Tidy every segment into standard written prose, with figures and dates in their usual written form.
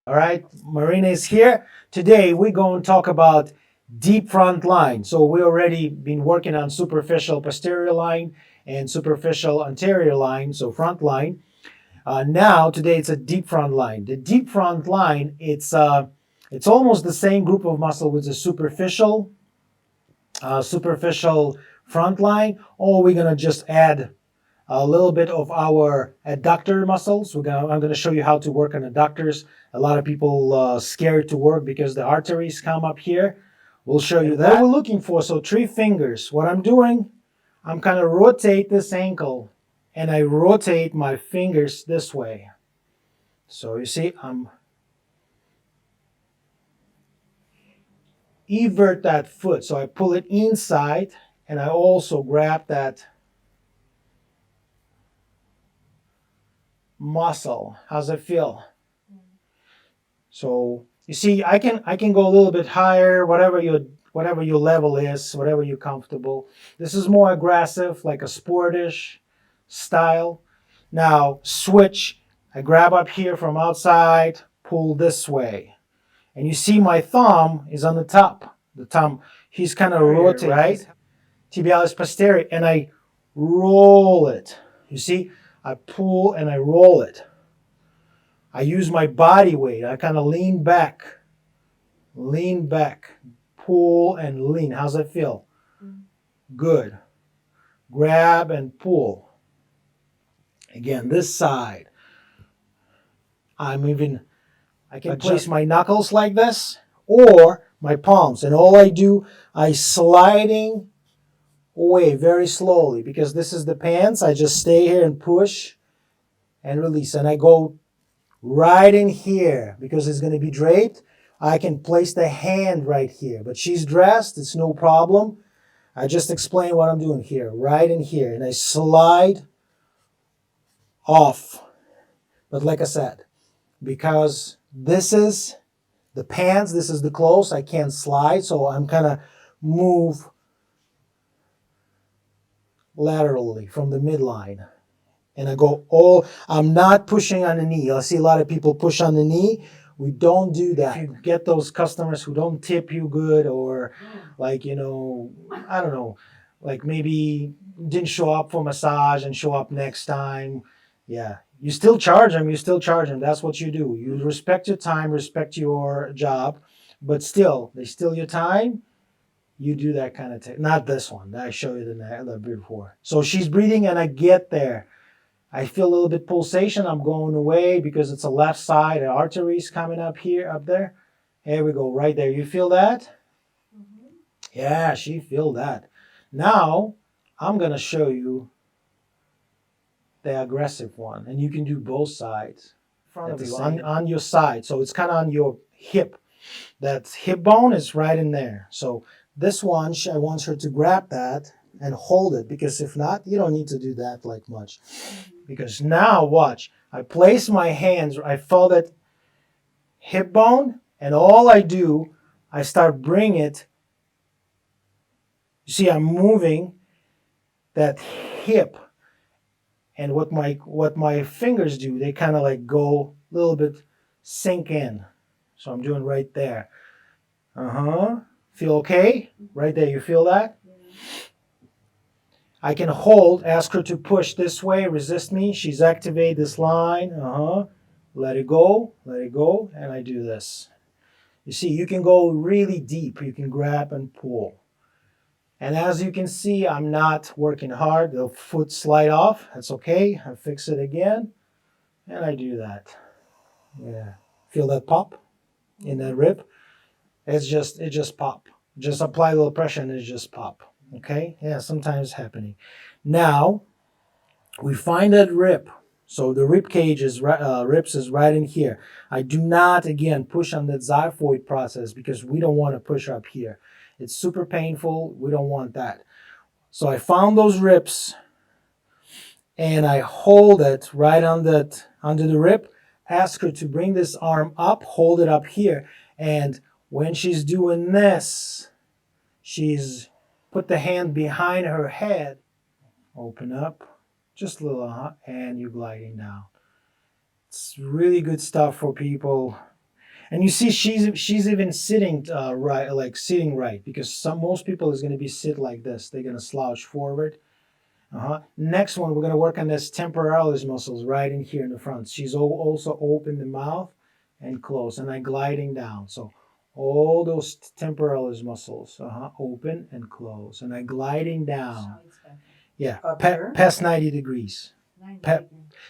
All right, Marina is here. Today we're going to talk about deep front line. So we already been working on superficial posterior line and superficial anterior line, so front line. Now today it's a deep front line. The deep front line, it's almost the same group of muscle with the superficial front line. Or we're gonna just add a little bit of our adductor muscles. I'm going to show you how to work on adductors. A lot of people scared to work because the arteries come up here. We'll show you that. What we're looking for, so 3 fingers. What I'm doing, I'm kind of rotate this ankle and I rotate my fingers this way. So you see, I'm evert that foot. So I pull it inside and I also grab that muscle. How's it feel? So you see, I can go a little bit higher, whatever your level is, whatever you're comfortable. This is more aggressive, like a sportish style. Now switch. I grab up here from outside, pull this way, and you see my thumb is on the top. The thumb, he's kind of rotating, right? Tibialis posterior, and I roll it. You see? I pull and I roll it. I use my body weight. I kind of lean back, pull and lean. How's that feel? Good. Grab and pull. Again, this side. I can place my knuckles like this or my palms. And all I do, I sliding away very slowly because this is the pants. I just stay here and push and release. And I go right in here because it's going to be draped. I can place the hand right here. But she's dressed. It's no problem. I just explain what I'm doing here. Right in here. And I slide off. But like I said, because this is the pants, this is the clothes, I can't slide. So I'm kind of move laterally from the midline. And I go I'm not pushing on the knee. I see a lot of people push on the knee. We don't do that. If you get those customers who don't tip you good or like, I don't know, like maybe didn't show up for massage and show up next time. Yeah, you still charge them. That's what you do. You respect your time, respect your job, but still, they steal your time. You do that kind of thing. Not this one. I showed you the before. So she's breathing and I get there. I feel a little bit pulsation. I'm going away because it's a left side. The arteries coming up here, up there. Here we go, right there. You feel that? Mm-hmm. Yeah, she feel that. Now, I'm going to show you the aggressive one. And you can do both sides. In front of you, on your side. So it's kind of on your hip. That hip bone is right in there. So this one, I want her to grab that and hold it. Because if not, you don't need to do that like much. Because now, watch, I place my hands, I felt that hip bone, and all I do, I start bring it. You see, I'm moving that hip. And what my fingers do, they kind of like go a little bit sink in. So I'm doing right there. Feel okay? Right there, you feel that? I can hold, ask her to push this way, resist me. She's activate this line. Let it go, and I do this. You see, you can go really deep. You can grab and pull. And as you can see, I'm not working hard. The foot slide off. That's okay. I fix it again, and I do that. Yeah. Feel that pop in that rib? It just pop. Just apply a little pressure and it just pop. Okay? Yeah, sometimes it's happening. Now, we find that rib. So the rib cage ribs is right in here. I do not, again, push on that xiphoid process because we don't want to push up here. It's super painful. We don't want that. So I found those ribs and I hold it right under the rib. Ask her to bring this arm up, hold it up here. And when she's doing this, she's put the hand behind her head, open up, just a little, and you're gliding down. It's really good stuff for people And you see, she's even sitting right, like sitting right, because most people is going to be sit like this. They're going to slouch forward. Next one, we're going to work on this temporalis muscles right in here in the front. She's also open the mouth and close, and I'm gliding down. So all those temporalis muscles, open and close, and I'm gliding down. Yeah, past 90 degrees.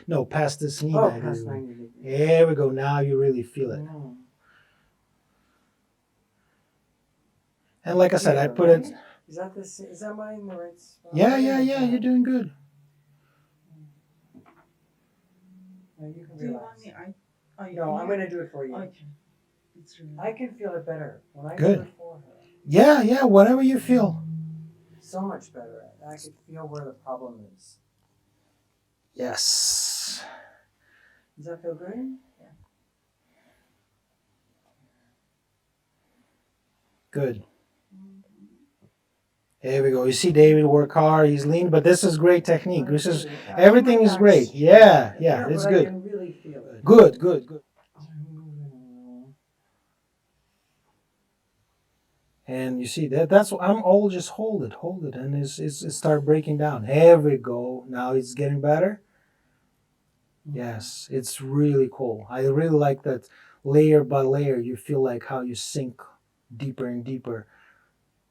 No, past this knee. Oh, past 90 degrees. There we go. Now you really feel it. And like I said, I put it. Is that mine the right spot? Yeah. You're doing good. No, you can Do you relax. want me? No, I'm going to do it for you. Okay. It's really I can feel it better when I Good. do it for her. Yeah, whatever you feel. So much better. I can feel where the problem is. Yes. Does that feel good? Good. There we go. You see David work hard. He's lean, but this is great technique. This is everything is great. Yeah, it's I good. can really feel it. Good. And you see that's I'm all just hold it, and it start breaking down. There we go. Now it's getting better. Yes, it's really cool. I really like that layer by layer. You feel like how you sink deeper and deeper,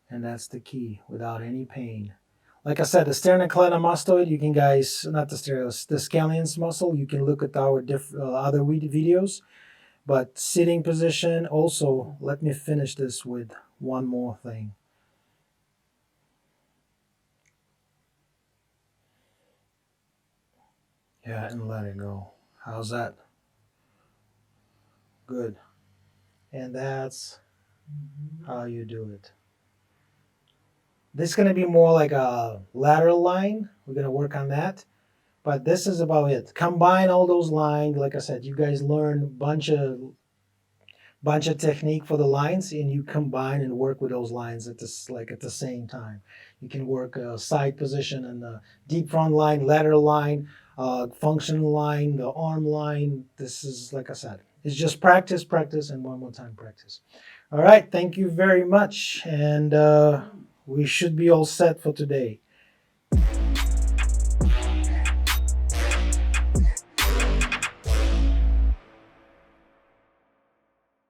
and that's the key without any pain. Like I said, the sternocleidomastoid, you can guys, not the scallions muscle, you can look at our other videos. But sitting position, also, let me finish this with one more thing. Yeah, and let it go. How's that? Good. And that's how you do it. This is going to be more like a lateral line. We're going to work on that. But this is about it. Combine all those lines. Like I said, you guys learn a bunch of technique for the lines, and you combine and work with those lines at the same time. You can work a side position and the deep front line, lateral line, functional line, the arm line. This is, like I said, it's just practice, and one more time practice. All right, thank you very much, and we should be all set for today.